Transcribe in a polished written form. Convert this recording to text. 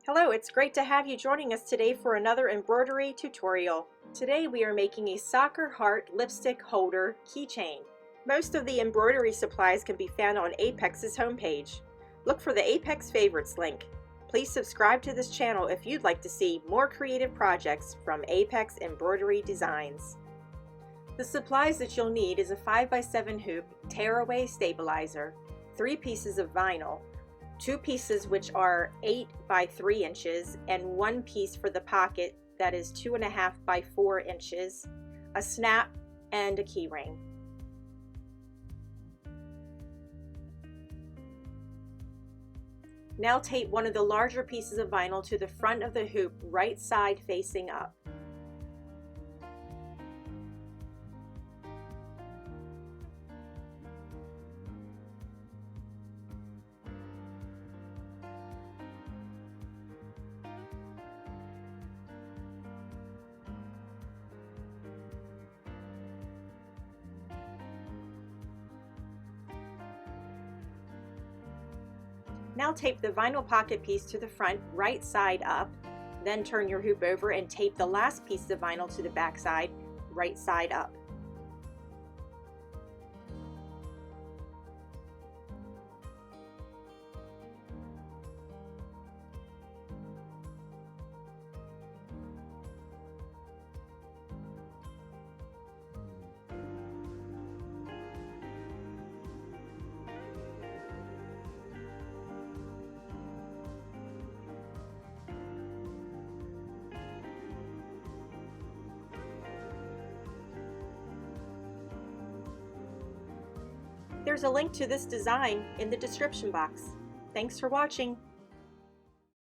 Hello, it's great to have you joining us today for another embroidery tutorial. Today we are making a soccer heart lipstick holder keychain. Most of the embroidery supplies can be found on Apex's homepage. Look for the Apex Favorites link. Please subscribe to this channel if you'd like to see more creative projects from Apex Embroidery Designs. The supplies that you'll need is a 5x7 hoop tearaway stabilizer, 3 pieces of vinyl, 2 pieces which are 8 by 3 inches, and 1 piece for the pocket that is 2.5 by 4 inches, a snap, and a key ring. Now tape one of the larger pieces of vinyl to the front of the hoop, right side facing up. Now tape the vinyl pocket piece to the front, right side up, then turn your hoop over and tape the last piece of vinyl to the back side, right side up. There's a link to this design in the description box. Thanks for watching.